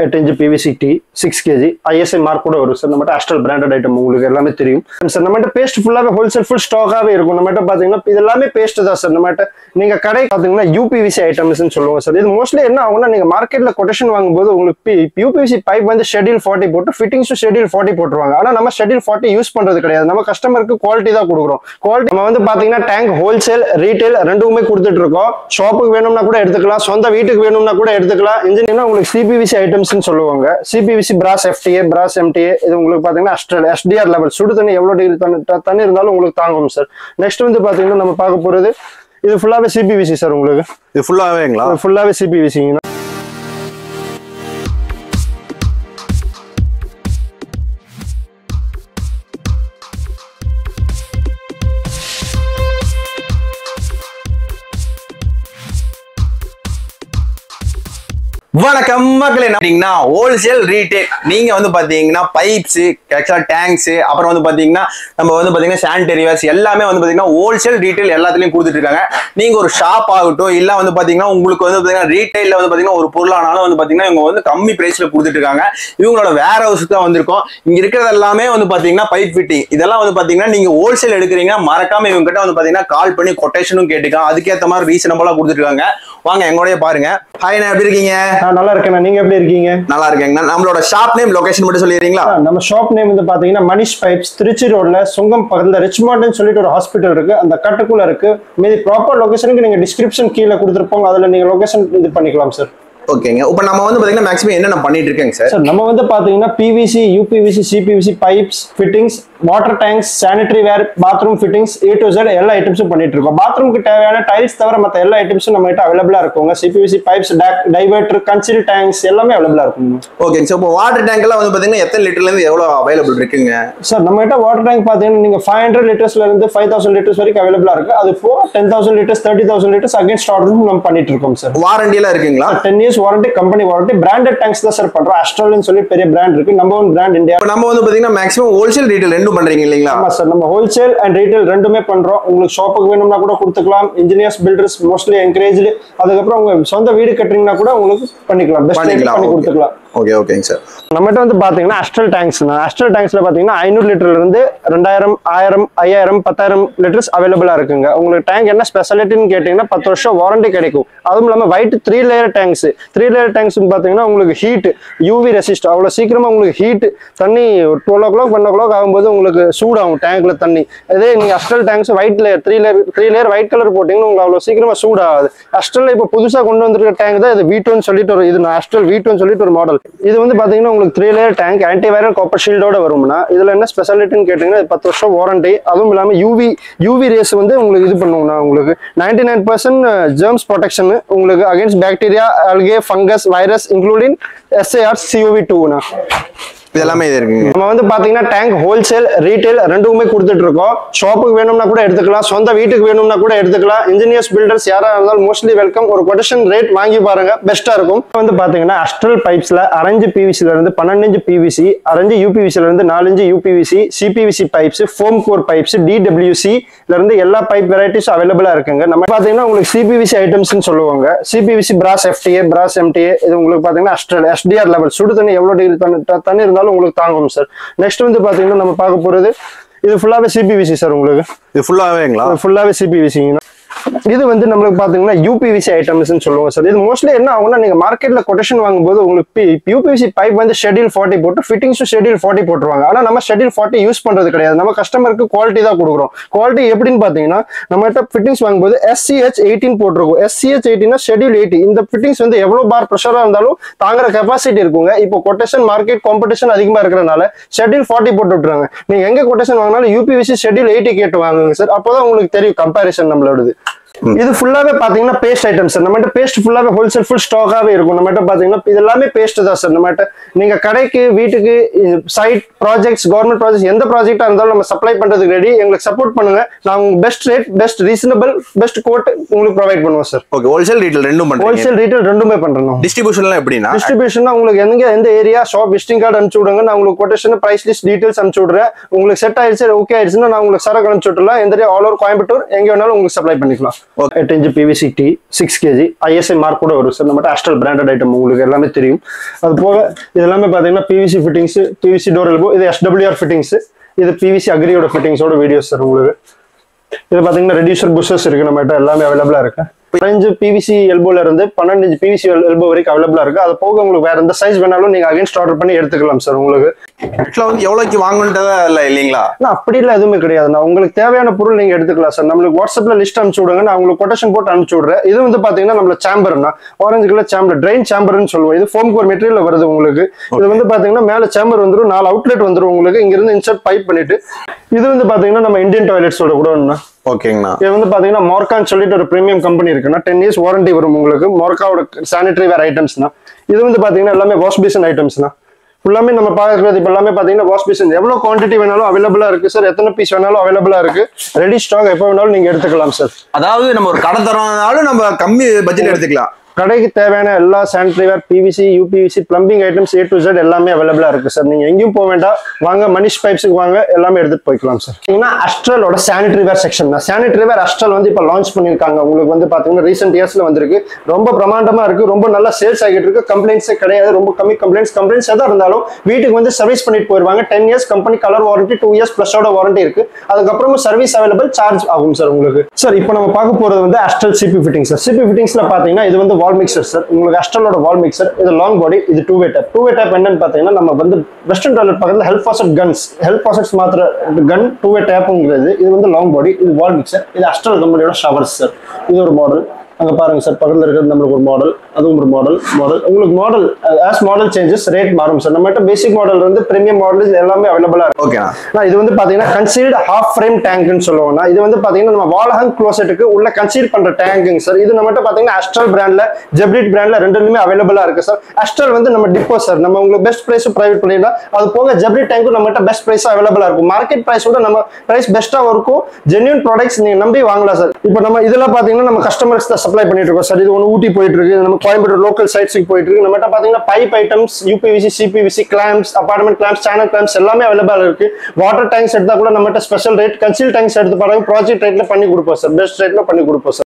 8 inch PVC T 6 kg ISI mark கூட வரும் sir. நம்மட்ட Astral branded item உங்களுக்கு எல்லாமே தெரியும் சார். நம்மட்ட பேஸ்ட் ஃபுல்லாவே ஹோல்சேல் ஃபுல் ஸ்டாக்காவே இருக்கும். நம்மட்ட பாத்தீங்கன்னா இது எல்லாமே பேஸ்ட் தான் சார். நம்மட்ட நீங்க கடை பாத்தீங்கன்னா UPVC ஐட்டம்ஸ்னு சொல்லுவோம் சார். இது மோஸ்ட்லி என்ன ஆகும்னா நீங்க மார்க்கெட்ல கொட்டேஷன் வாங்கும்போது உங்களுக்கு UPVC பைப் வந்து ஷெட்யூல் 40 போட்டு ஃபிட்டிங்ஸும் ஷெட்யூல் 40 போட்டுருவாங்க. ஆனா நம்ம ஷெட்யூல் 40 யூஸ் பண்றது கிடையாது. நம்ம கஸ்டமருக்கு குவாலிட்டி தான் கொடுக்குறோம். குவாலிட்டி நம்ம வந்து பாத்தீங்கன்னா டேங்க் ஹோல்சேல் ரீட்டைல் ரெண்டுமே கொடுத்துட்டு இருக்கோம். ஷாப்புக்கு வேணும்னா கூட எடுத்துக்கலாம், சொந்த வீட்டுக்கு வேணும்னா கூட எடுத்துக்கலாம். இன்ஜினியர்னா உங்களுக்கு CPVC ஐட்டம்ஸ் சொல்லுவாங்க. CPVC brass FTA brass MTA இது உங்களுக்கு பாத்தீங்கன்னா Astral SDR லெவல் சுடு தண்ணி எவ்வளவு டிகிரி தண்ணி இருந்தாலும் உங்களுக்கு தாங்கும் சார். நெக்ஸ்ட் வந்து பாத்தீங்கன்னா நம்ம பார்க்க போறது இது ஃபுல்லாவே CPVC சார். உங்களுக்கு இது ஃபுல்லாவேங்களா? ஃபுல்லாவே CPVC. வணக்கம் மக்களே. பாத்தீங்கன்னா ஹோல்சேல் ரீட்டைல் நீங்க வந்து பாத்தீங்கன்னா பைப்ஸ் டேங்க்ஸ் அப்புறம் வந்து பாத்தீங்கன்னா நம்ம வந்து பாத்தீங்கன்னா சானிட்டரி வேர்ஸ் எல்லாமே வந்து பாத்தீங்கன்னா ஹோல்சேல் ரீட்டைல் எல்லாத்துலயும் கொடுத்துட்டு இருக்காங்க. நீங்க ஒரு ஷாப் ஆகட்டும் இல்ல வந்து பாத்தீங்கன்னா உங்களுக்கு வந்து பாத்தீங்கன்னா ரீட்டைல்ல வந்து பாத்தீங்கன்னா ஒரு பொருளானாலும் வந்து பாத்தீங்கன்னா இவங்க வந்து கம்மி பிரைஸ்ல கொடுத்துட்டு இருக்காங்க. இவங்களோட வேர் ஹவுஸ்க்கு தான் வந்திருக்கோம். இங்க இருக்கிறது எல்லாமே வந்து பாத்தீங்கன்னா பைப் ஃபிட்டிங் இதெல்லாம் வந்து பாத்தீங்கன்னா நீங்க ஹோல்சேல் எடுக்கிறீங்க மறக்காம இவங்க கிட்ட வந்து பாத்தீங்கன்னா கால் பண்ணி கொட்டேஷனும் கேட்டுக்கலாம். அதுக்கேற்ற மாதிரி ரீசனபிளா கொடுத்துட்டு இருக்காங்க. வாங்க எங்களோடய பாருங்க. ஹாய், நான் எப்படி இருக்கீங்க? நல்லா இருக்கேன். நீங்க எப்படி இருக்கீங்க? நல்லா இருக்கேங்க. நம்மளோட ஷாப் நேம் லொகேஷன் மட்டும் சொல்லிடுறீங்களா? நம்ம ஷாப் நேம் வந்து பாத்தீங்கன்னா மனிஷ் பைப்ஸ், திருச்சி ரோட்ல சுங்கம் பக்கத்துல ரிச்மார்ட்னு சொல்லிட்டு ஒரு ஹாஸ்பிட்டல் இருக்கு, அந்த கட்டுக்குள்ள இருக்கு. மீதி ப்ராப்பர் லொகேஷனுக்கு நீங்க டிஸ்கிரிப்ஷன் கீழே கொடுத்துருப்போம், அதுல நீங்க லொகேஷன் இது பண்ணிக்கலாம் சார். ஓகேங்க. இப்போ நம்ம வந்து பாத்தீங்கன்னா மேக்ஸிமம் என்னென்ன பண்ணிட்டு இருக்கேங்க சார்? நம்ம வந்து பாத்தீங்கன்னா PVC, UPVC, CPVC pipes, fittings, water tanks, sanitary ware, bathroom fittings A to Z எல்லா ஐட்டம்ஸும் பண்ணிட்டு இருக்கோம். பாத்ரூமுக்கு தேவையான டைல்ஸ் தவிர மற்ற எல்லா ஐட்டம்ஸும் நம்ம கிட்ட அவைலபிளா இருக்குங்க. CPVC பைப்ஸ், டைவர்டர், கன்சீல் டேங்க்ஸ் எல்லாமே அவைலபிளா இருக்குங்க. ஓகேங்க சார். இப்போ வாட்டர் டேங்க் எல்லாம் வந்து பாத்தீங்கன்னா எத்தனை லிட்டர்ல இருந்து எவ்வளவு அவைலபிள் இருக்குங்க சார்? நம்ம கிட்ட வாட்டர் டேங்க் பாத்தீங்கன்னா நீங்க 500 லிட்டர்ஸ்ல இருந்து 5000 லிட்டர்ஸ் வரைக்கும் அவைலபிளா இருக்கு. அது போக 10,000 லிட்டர்ஸ் 30,000 லிட்டர்ஸ் அகைன்ஸ்ட் ஆர்டரும் நம்ம பண்ணிட்டு இருக்கோம் சார். வாரண்டி எல்லாம் இருக்குங்களா? 10 years warranty, company warranty. Branded tanks தான் சார் பண்றோம். அஸ்ட்ரல்னு சொல்லி பெரிய பிராண்ட் இருக்கு, நம்பர் 1 பிராண்ட் இந்தியா. நம்ம வந்து பாத்தீங்கன்னா மேக்ஸிமம் ஹோல்சேல் ரீட்டைல் ரெண்டும் பண்றீங்க இல்லீங்களா? ஆமா சார், நம்ம ஹோல்சேல் அண்ட் ரீட்டைல் ரெண்டுமே பண்றோம். உங்களுக்கு ஷாப்புக்கு வேணும்னா கூட கொடுத்துக்கலாம். Engineers builders mostly encouraged. அதுக்கப்புறம் உங்க சொந்த வீடு கட்டுறீங்கன்னா கூட உங்களுக்கு பண்ணிக்கலாம், பெஸ்ட் பண்ணி கொடுத்துக்கலாம். ஓகே ஓகேங்க சார். நம்மகிட்ட வந்து பாத்தீங்கன்னா அஸ்ட்ரல் டேங்க்ஸ் அஸ்ட்ரல் டேங்க்ஸ்ல பாத்தீங்கன்னா 500 லிட்டர்ல இருந்து 2000, 1000, 5000, 10,000 லிட்டர்ஸ் அவைலபிளா இருக்குங்க. உங்களுக்கு டேங்க் என்ன ஸ்பெஷாலிட்டின்னு கேட்டீங்கன்னா 10 வருஷம் வாரண்டி கிடைக்கும். அதுவும் இல்லாம white 3 layer tanks. 3 layer tanks பாத்தீங்கன்னா உங்களுக்கு ஹீட் UV ரெசிஸ்ட். அவ்வளவு சீக்கிரமா உங்களுக்கு ஹீட் தண்ணி 12 o'clock 1 o'clock ஆகும்போது உங்களுக்கு சூடாகும் டேங்க்ல தண்ணி. இதே நீங்க Astral tanks white layer 3 layer white colour போட்டீங்கன்னா உங்களுக்கு அவ்வளவு சீக்கிரமா சூடாகாது. அஸ்ட்ரல் இப்ப புதுசா கொண்டு வந்திருக்க டேங்க் தான் இது V2 சொல்லிட்டு ஒரு இது அஸ்ட்ரல் V2 சொல்லிட்டு ஒரு மாடல். இது வந்து பாத்தீங்கன்னா உங்களுக்கு 3 லேயர் டேங்க் ஆன்டிவைரல் காப்பர் ஷீல்டோட வரும்னா இதுல என்ன ஸ்பெஷாலிட்டின்னு கேட்டீங்கன்னா 10 வருஷம் வாரண்டி. அதுவும் இல்லாம UV ரேஸ் வந்து உங்களுக்கு இது பண்ணுவோம்னா உங்களுக்கு 99% ஜெர்ம்ஸ் ப்ரொடெக்ஷன் உங்களுக்கு against bacteria, algae, fungus, virus including SAR CoV2 இதெல்லாமே இது இருக்குங்க. நம்ம வந்து பாத்தீங்கன்னா டேங்க் ஹோல்சேல் ரீட்டைல் ரெண்டுமே கொடுத்துட்டு இருக்கோம். ஷாப்புக்கு வேணும்னா கூட எடுத்துக்கலாம், சொந்த வீட்டுக்கு வேணும்னா கூட எடுத்துக்கலாம். இன்ஜினியர்ஸ் பில்டர்ஸ் யாரா இருந்தாலும் மோஸ்ட்லி வெல்கம். ஒரு கொட்டேஷன் ரேட் வாங்கி பாருங்க, பெஸ்டா இருக்கும். வந்து பாத்தீங்கன்னா அஸ்ட்ரல் பைப்ஸ்ல 6 inch PVC ல இருந்து 12 inch PVC, 6 inch UPVC ல இருந்து 4 inch UPVC, CPVC pipes, foam core pipes, DWC ல இருந்து எல்லா பைப் வெரைட்டிஸ் அவைலபிளா இருக்குங்க. நம்ம பாத்தீங்கன்னா உங்களுக்கு CPVC ஐட்டம்ஸ்னு சொல்லுவாங்க. CPVC brass FTA brass MTA இது உங்களுக்கு பாத்தீங்கன்னா Astral SDR லெவல் சுடு தண்ணி எவ்வளவு டிகிரி தண்ணி இருந்தாலும் உங்களுக்கு தாங்கும் சார். நெக்ஸ்ட் வந்து பாத்தீங்கன்னா நம்ம பார்க்க போறது இது ஃபுல்லாவே CPVC சார். உங்களுக்கு இது ஃபுல்லாவேங்களா? ஃபுல்லாவே CPVC. இது வந்து நம்மளுக்கு பாத்தீங்கன்னா UPVC ஐட்டம்ஸ்னு சொல்லுவோம் சார். இது மோஸ்ட்லி என்ன ஆகும்னா நீங்க மார்க்கெட்ல கொட்டேஷன் வாங்கும்போது உங்களுக்கு UPVC பைப் வந்து ஷெட்யூல் 40 போட்டு ஃபிட்டிங்ஸும் ஷெட்யூல் 40 போட்டுருவாங்க. ஆனா நம்ம ஷெட்யூல் 40 யூஸ் பண்றது கிடையாது. நம்ம கஸ்டமருக்கு குவாலிட்டி தான் கொடுக்குறோம். குவாலிட்டி எப்படின்னு பாத்தீங்கன்னா நம்ம கிட்ட ஃபிட்டிங்ஸ் வாங்கும்போது SCH 18 போட்டிருக்கும். SCH 18 schedule 80. இந்த ஃபிட்டிங்ஸ் வந்து எவ்வளவு பார் ப்ரெஷரா இருந்தாலும் தாங்குற கெப்பாசிட்டி இருக்குங்க. இப்போ கொட்டேஷன் மார்க்கெட் காம்படிஷன் அதிகமா இருக்கிறதுனால ஷெட்யூல் 40 போட்டு விட்டுறாங்க. நீங்க எங்க கொட்டேஷன் வாங்கினாலும் UPVC ஷெட்யூல் 80 கேட்டு வாங்குங்க சார். அப்போதான் உங்களுக்கு தெரியும் கம்பேரிசன் நம்மளோடது. இது ஃபுல்லாவே பாத்தீங்கன்னா பேஸ்ட் ஐட்டம் சார். நம்மகிட்ட பேஸ்ட் ஃபுல்லாவே ஹோல்சேல் ஃபுல் ஸ்டாக்காவே இருக்கும். நம்மகிட்ட பாத்தீங்கன்னா இது எல்லாமே பேஸ்ட் தான் சார். நம்மகிட்ட நீங்க கடைக்கு, வீட்டுக்கு, சைட் ப்ராஜெக்ட்ஸ், கவர்மெண்ட் ப்ராஜெக்ட் எந்த ப்ராஜெக்டா இருந்தாலும் நம்ம சப்ளை பண்றதுக்கு ரெடி. எங்களுக்கு சப்போர்ட் பண்ணுங்க. நான் best rate, best reasonable, best code உங்களுக்கு ப்ரொவைட் பண்ணுவோம் சார். ஓகே. ஹோல்சேல் ரீட்டைல் ரெண்டும் பண்றீங்க? ஹோல்சேல் ரீட்டைல் ரெண்டுமே பண்றோம். டிஸ்ட்ரிபியூஷன்லாம் எப்படினா? டிஸ்ட்ரிபியூஷன்னா உங்களுக்கு எந்த ஏரியா ஷாப் விசிட்டிங் கார்டு அனுப்பிச்சு விடுங்க. நான் உங்களுக்கு கொட்டேஷன், பிரைஸ் லிஸ்ட், டீடைல்ஸ் அனுப்பிச்சு விடுறேன். உங்களுக்கு செட் ஆயிடுச்சு, ஓகே ஆயிடுச்சுன்னா நான் உங்களுக்கு சரக்கு அனுப்பிச்சு விட்டுலாம். எந்த ஆல் ஓவர் கோயம்புத்தூர் எங்க வேணாலும் உங்களுக்கு சப்ளை பண்ணிக்கலாம். 8 inch PVC T 6 kg ISI mark கூட வரும் சார். நம்மகிட்ட ஆஸ்ட்ரல் பிராண்டட் ஐட்டம் உங்களுக்கு எல்லாமே தெரியும். அது போக இது எல்லாமே பாத்தீங்கன்னா PVC fittings, PVC door elbow, இது SWR ஃபிட்டிங்ஸ், இது PVC அக்ரியோட ஃபிட்டிங்ஸோட வீடியோஸ் சார் உங்களுக்கு. இது பாத்தீங்கன்னா ரெடியூசர் புஷஸ் இருக்கு நம்மகிட்ட எல்லாமே அவைலபிளா இருக்கு. 15 PVC எல்போல இருந்து 12 inch PVC எல்போ வரைக்கும் அவைலபிளா இருக்கு. அது போக உங்களுக்கு வேற எந்த சைஸ் வேணாலும் நீங்க அகைன்ஸ்ட் ஆர்டர் பண்ணி எடுத்துக்கலாம் சார். உங்களுக்கு ஆக்சுவலா வந்து எவ்வளவுக்கு வாங்கணுன்றதா இல்ல இல்லீங்களா? அப்படி இல்ல, எதுவுமே கிடையாதுண்ணா. உங்களுக்கு தேவையான பொருள் நீங்க எடுத்துக்கலாம் சார். நம்மளுக்கு வாட்ஸ்அப்ல லிஸ்ட் அனுப்பிச்சு விடுங்க, நான் உங்களுக்கு கொட்டேஷன் போட்டு அனுப்பிச்சு விடுறேன். இது வந்து பாத்தீங்கன்னா நம்மள சேம்பர்னா ஆரஞ்சு கலர் சேம்பர், ட்ரெயின் சேம்பர்னு சொல்லுவோம். இது ஃபோம் கோர் மெட்டீரியல் வருது உங்களுக்கு. இது வந்து பாத்தீங்கன்னா மேல சேம்பர் வந்துடும், 4 அவுட்லெட் வந்துடும் உங்களுக்கு. இங்க இருந்து இன்சர்ட் பைப் பண்ணிட்டு இது வந்து பாத்தீங்கன்னா நம்ம இந்தியன் டாய்லெட்ஸோட கூட ஒண்ணு. ஓகேங்கண்ணா. இது வந்து பாத்தீங்கன்னா மோர்கான்னு சொல்லிட்டு ஒரு பிரீமியம் கம்பெனி இருக்குன்னா 10 years வாரண்டி வரும் உங்களுக்கு. மோர்காவோட சானிட்டரி வேர் ஐட்டம்ஸ்னா இது வந்து பாத்தீங்கன்னா எல்லாமே வாஷ் பேசின் ஐட்டம்ஸ்னா ஃபுல்லாமே நம்ம பார்க்கறது. இப்போ எல்லாமே பாத்தீங்கன்னா வாஷ் பேசின் எவ்வளவு குவான்டிட்டி வேணாலும் அவைலபிளா இருக்கு சார். எத்தனை பீஸ் வேணாலும் அவைலபிளா இருக்கு. ரெடி ஸ்டாக் எப்போ வேணாலும் நீங்க எடுத்துக்கலாம் சார். அதாவது நம்ம ஒரு கடை தரனாலும் நம்ம கம்மி பட்ஜெட் எடுத்துக்கலாம். கடைக்கு தேவையான எல்லா sanitary where, PVC, UPVC, plumbing items A to Z எல்லாமே அவைலபிளா இருக்கு சார். நீங்க எங்கேயும் போக வேண்டாம், வாங்க மனிஷ் பைப்ஸுக்கு வாங்க, எல்லாமே எடுத்துட்டு போய்க்கலாம் சார். அஸ்ட்ரலோட சானிட்டரி வேர் செக்ஷன் தான். சானிட்டரி வேர் அஸ்ட்ரல் வந்து இப்போ லான்ச் பண்ணிருக்காங்க. உங்களுக்கு வந்து பாத்தீங்கன்னா ரீசெண்ட் இயர்ஸ்ல வந்திருக்கு. ரொம்ப பிரமாண்டமா இருக்கு, ரொம்ப நல்லா சேல்ஸ் ஆகிட்டு இருக்கு. கம்ப்ளைண்ட்ஸே கிடையாது, ரொம்ப கம்மி கம்ப்ளைண்ட்ஸ் எதா இருந்தாலும் வீட்டுக்கு வந்து சர்வீஸ் பண்ணிட்டு போயிருவாங்க. 10 years company colour warranty, 2 years பிளஸோட வாரண்டி இருக்கு. அதுக்கப்புறமும் சர்வீஸ் அவைலபிள், சார்ஜ் ஆகும் சார் உங்களுக்கு. சார் இப்போ நம்ம பார்க்க போறது வந்து Astral CP fitting sir. CP ஃபிட்டிங்ஸ்ல பாத்தீங்கன்னா இது வந்து வால் மிக்சர் சார். உங்களுக்கு அஸ்ட்ரலோட வால் மிக்சர். இது லாங் பாடி, இது 2-way டேப். 2-way டேப் என்னன்னு பாத்தீங்கன்னா நம்ம வந்து வெஸ்டர்ன் டாய்லெட் பக்கத்துல ஹெல்ப் ஃபாசெட் கன்ஸ், ஹெல்ப் ஃபாசெட்ஸ் மாத்திர கன் 2-way டேப்ங்கிறது. இது வந்து லாங் பாடி, இது வால் மிக்சர். இது அஸ்ட்ரல் கம்பெனியோட ஷவர்ஸ் சார். இது ஒரு மாடல். அங்க பாருங்க சார், பக்கத்துல இருக்கிறது நம்மளுக்கு ஒரு மாடல், அதுவும் ஒரு மாடல். உங்களுக்கு model as model changes rate மாறும் சார். நம்மகிட்ட பேசிக் மாடல் இருந்து பிரீமியம் மாடல் எல்லாமே அவைலபிளா இருக்கு. ஓகே. இது வந்து பாத்தீங்கன்னா கன்சீல்டு ஹாஃப் ஃப்ரேம் டேங்க்னு சொல்லுவாங்க. இது வந்து பாத்தீங்கன்னா நம்ம வால்ஹங் க்ளோசெட்டுக்கு உள்ள கன்சீல் பண்ற டேங்குங்க சார். இது நம்மகிட்ட பாத்தீங்கன்னா அஸ்ட்ரல் பிராண்ட்ல, ஜெப்ரிட் பிராண்ட்ல ரெண்டுலயுமே அவைலபிளா இருக்கு சார். அஸ்ட்ரல் வந்து நம்ம டிப்போ சார். நம்ம உங்களுக்கு பெஸ்ட் பிரைஸ் பிரைவேட் பண்ணிடலாம். அது போக ஜெப்ரிட் டேங்க்கும் நம்மகிட்ட பெஸ்ட் பிரைஸ் அவைலபிளா இருக்கும். மார்க்கெட் பிரைஸோட நம்ம பிரைஸ் பெஸ்டா இருக்கும். ஜென்யூன் ப்ராடக்ட்ஸ் நீங்க நம்பி வாங்கலாம் சார். இப்போ நம்ம இதெல்லாம் பாத்தீங்கன்னா நம்ம கஸ்டமர்ஸ் தான் சப்ளை பண்ணிட்டு இருக்கோம் சார். இது ஒன்று ஊட்டி போயிட்டு இருக்கு, நம்ம கோயம்புத்தூர் லோக்கல் சைட்ஸுக்கு போயிட்டு இருக்கு. நம்மகிட்ட பாத்தீங்கன்னா pipe items, UPVC, CPVC, clamps, apartment clamps, channel clamps எல்லாமே அவைலபிளா இருக்கு. வாட்டர் டேங்க்ஸ் எடுத்தா கூட நம்மகிட்ட ஸ்பெஷல் ரேட். கன்சீல் டேங்க்ஸ் எடுத்து பாருங்க, ப்ராஜெக்ட் ரேட்ல பண்ணி கொடுப்போம் சார். பெஸ்ட் ரேட்ல பண்ணி கொடுப்போம் சார்.